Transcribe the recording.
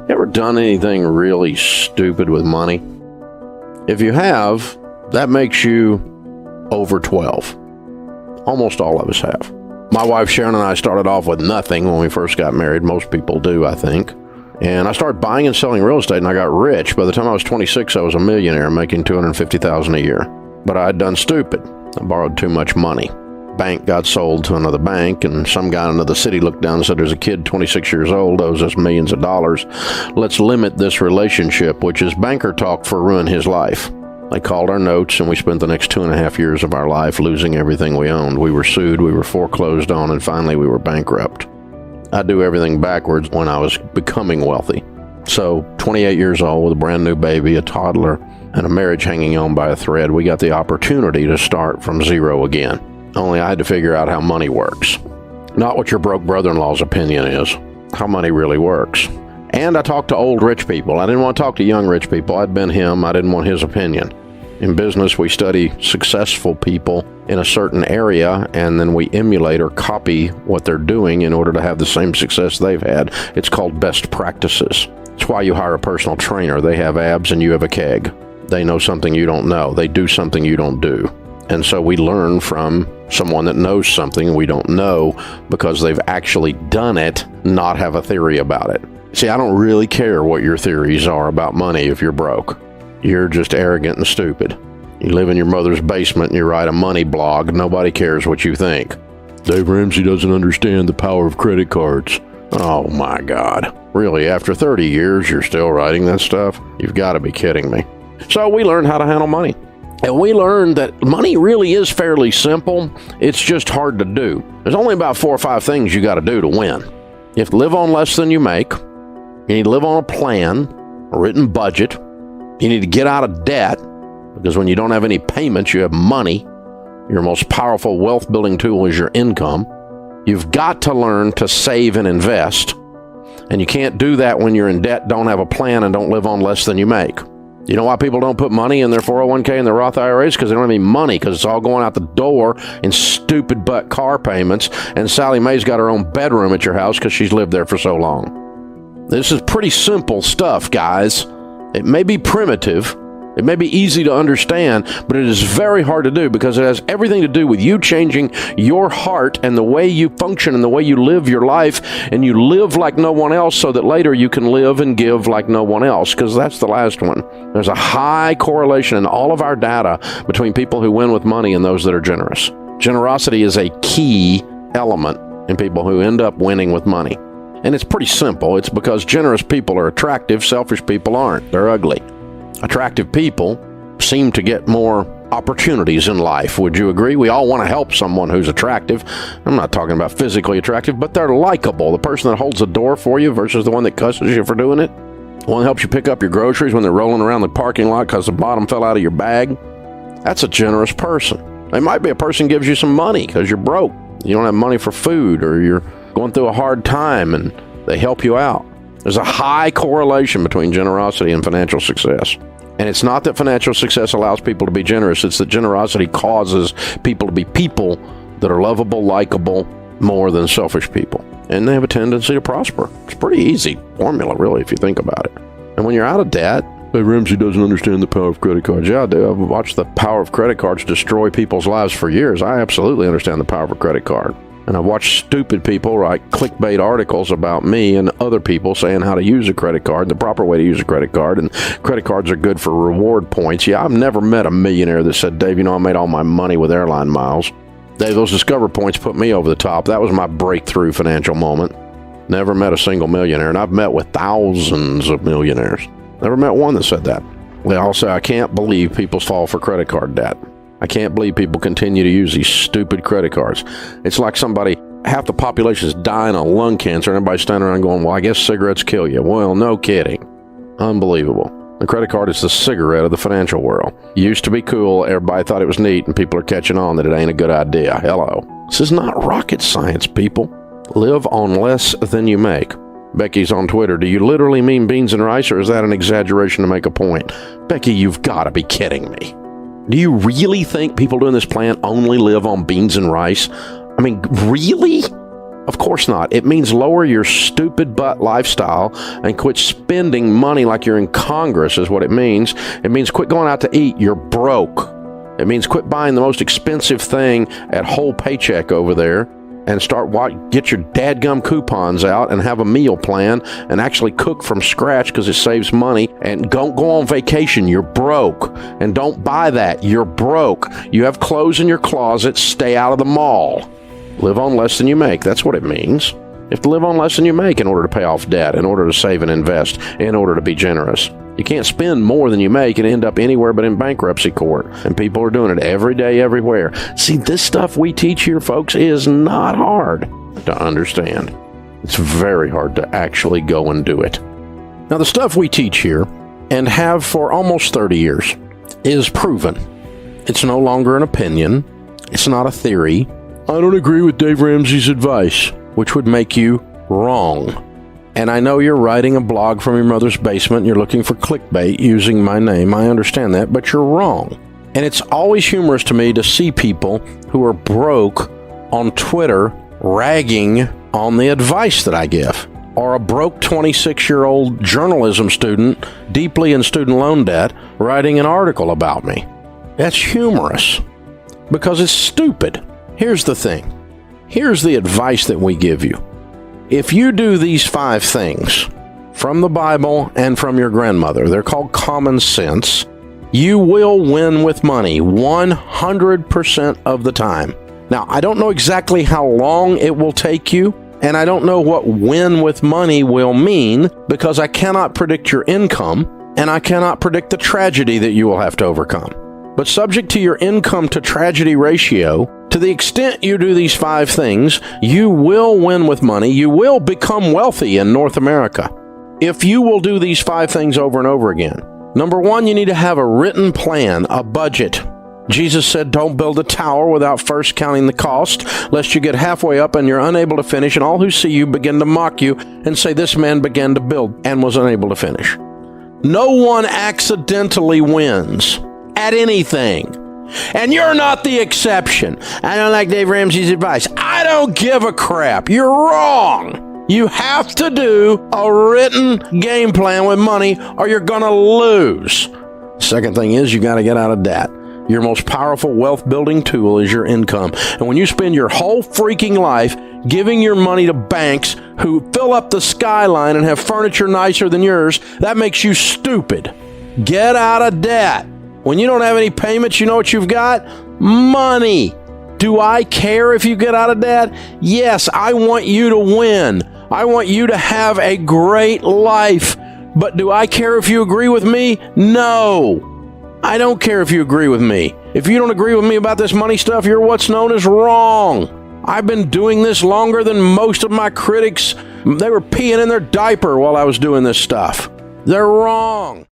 Ever done anything really stupid with money? If you have, that makes you over 12. Almost all of us have. My wife Sharon and I started off with nothing when we first got married. Most people do, I think. And I started buying and selling real estate, and I got rich. By the time I was 26, I was a millionaire, making $250,000 a year. But I had done stupid. I borrowed too much money. Bank got sold to another bank, and some guy in another city looked down and said, there's a kid 26 years old, owes us millions of dollars. Let's limit this relationship, which is banker talk for ruin his life. They called our notes, and we spent the next 2.5 years of our life losing everything we owned. We were sued, we were foreclosed on, and finally we were bankrupt. I do everything backwards when I was becoming wealthy. So, 28 years old with a brand new baby, a toddler, and a marriage hanging on by a thread, we got the opportunity to start from zero again. Only I had to figure out how money works. Not what your broke brother-in-law's opinion is, how money really works. And I talked to old rich people. I didn't want to talk to young rich people. I'd been him. I didn't want his opinion. In business, we study successful people in a certain area, and then we emulate or copy what they're doing in order to have the same success they've had. It's called best practices. It's why you hire a personal trainer. They have abs and you have a keg. They know something you don't know. They do something you don't do. And so we learn from someone that knows something we don't know because they've actually done it, not have a theory about it. See, I don't really care what your theories are about money if you're broke. You're just arrogant and stupid. You live in your mother's basement and you write a money blog. Nobody cares what you think. Dave Ramsey doesn't understand the power of credit cards. Oh my God. Really, after 30 years, you're still writing that stuff? You've got to be kidding me. So we learned how to handle money. And we learned that money really is fairly simple. It's just hard to do. There's only about 4 or 5 things you got to do to win. You have to live on less than you make. You need to live on a plan, a written budget. You need to get out of debt, because when you don't have any payments, you have money. Your most powerful wealth building tool is your income. You've got to learn to save and invest. And you can't do that when you're in debt, don't have a plan, and don't live on less than you make. You know why people don't put money in their 401k and their Roth IRAs? Because they don't have any money, because it's all going out the door in stupid butt car payments. And Sally Mae's got her own bedroom at your house because she's lived there for so long. This is pretty simple stuff, guys. It may be primitive. It may be easy to understand, but it is very hard to do because it has everything to do with you changing your heart and the way you function and the way you live your life, and you live like no one else so that later you can live and give like no one else, because that's the last one. There's a high correlation in all of our data between people who win with money and those that are generous. Generosity is a key element in people who end up winning with money. And it's pretty simple. It's because generous people are attractive, selfish people aren't. They're ugly. Attractive people seem to get more opportunities in life. Would you agree? We all want to help someone who's attractive. I'm not talking about physically attractive, but they're likable. The person that holds the door for you versus the one that cusses you for doing it. The one that helps you pick up your groceries when they're rolling around the parking lot because the bottom fell out of your bag. That's a generous person. They might be a person who gives you some money because you're broke. You don't have money for food, or you're going through a hard time and they help you out. There's a high correlation between generosity and financial success. And it's not that financial success allows people to be generous. It's that generosity causes people to be people that are lovable, likable, more than selfish people. And they have a tendency to prosper. It's a pretty easy formula, really, if you think about it. And when you're out of debt, hey, Ramsey doesn't understand the power of credit cards. Yeah, I do. I've watched the power of credit cards destroy people's lives for years. I absolutely understand the power of a credit card. And I've watched stupid people write clickbait articles about me and other people saying how to use a credit card, the proper way to use a credit card, and credit cards are good for reward points. Yeah, I've never met a millionaire that said, Dave, you know, I made all my money with airline miles. Dave, those Discover points put me over the top. That was my breakthrough financial moment. Never met a single millionaire, and I've met with thousands of millionaires. Never met one that said that. They all say, I can't believe people fall for credit card debt. I can't believe people continue to use these stupid credit cards. It's like half the population is dying of lung cancer, and everybody's standing around going, well, I guess cigarettes kill you. Well, no kidding. Unbelievable. The credit card is the cigarette of the financial world. It used to be cool. Everybody thought it was neat, and people are catching on that it ain't a good idea. Hello. This is not rocket science, people. Live on less than you make. Becky's on Twitter. Do you literally mean beans and rice, or is that an exaggeration to make a point? Becky, you've got to be kidding me. Do you really think people doing this plan only live on beans and rice? I mean, really? Of course not. It means lower your stupid butt lifestyle and quit spending money like you're in Congress is what it means. It means quit going out to eat. You're broke. It means quit buying the most expensive thing at Whole Paycheck over there and get your dadgum coupons out and have a meal plan and actually cook from scratch because it saves money, and don't go on vacation. You're broke. And don't buy that. You're broke. You have clothes in your closet. Stay out of the mall. Live on less than you make. That's what it means. You have to live on less than you make in order to pay off debt, in order to save and invest, in order to be generous. You can't spend more than you make and end up anywhere but in bankruptcy court. And people are doing it every day, everywhere. See, this stuff we teach here, folks, is not hard to understand. It's very hard to actually go and do it. Now, the stuff we teach here, and have for almost 30 years, is proven. It's no longer an opinion. It's not a theory. I don't agree with Dave Ramsey's advice, which would make you wrong. And I know you're writing a blog from your mother's basement and you're looking for clickbait using my name. I understand that, but you're wrong. And it's always humorous to me to see people who are broke on Twitter ragging on the advice that I give. Or a broke 26-year-old journalism student deeply in student loan debt writing an article about me. That's humorous because it's stupid. Here's the thing. Here's the advice that we give you. If you do these 5 things from the Bible and from your grandmother, they're called common sense, you will win with money 100% of the time. Now, I don't know exactly how long it will take you, and I don't know what win with money will mean because I cannot predict your income and I cannot predict the tragedy that you will have to overcome. But subject to your income to tragedy ratio, to the extent you do these 5 things, you will win with money. You will become wealthy in North America if you will do these 5 things over and over again. Number 1, you need to have a written plan, a budget. Jesus said, don't build a tower without first counting the cost, lest you get halfway up and you're unable to finish, and all who see you begin to mock you and say, this man began to build and was unable to finish. No one accidentally wins at anything. And you're not the exception. I don't like Dave Ramsey's advice. I don't give a crap. You're wrong. You have to do a written game plan with money or you're going to lose. Second thing is you got to get out of debt. Your most powerful wealth building tool is your income. And when you spend your whole freaking life giving your money to banks who fill up the skyline and have furniture nicer than yours, that makes you stupid. Get out of debt. When you don't have any payments, you know what you've got? Money. Do I care if you get out of debt? Yes, I want you to win. I want you to have a great life. But do I care if you agree with me? No. I don't care if you agree with me. If you don't agree with me about this money stuff, you're what's known as wrong. I've been doing this longer than most of my critics. They were peeing in their diaper while I was doing this stuff. They're wrong.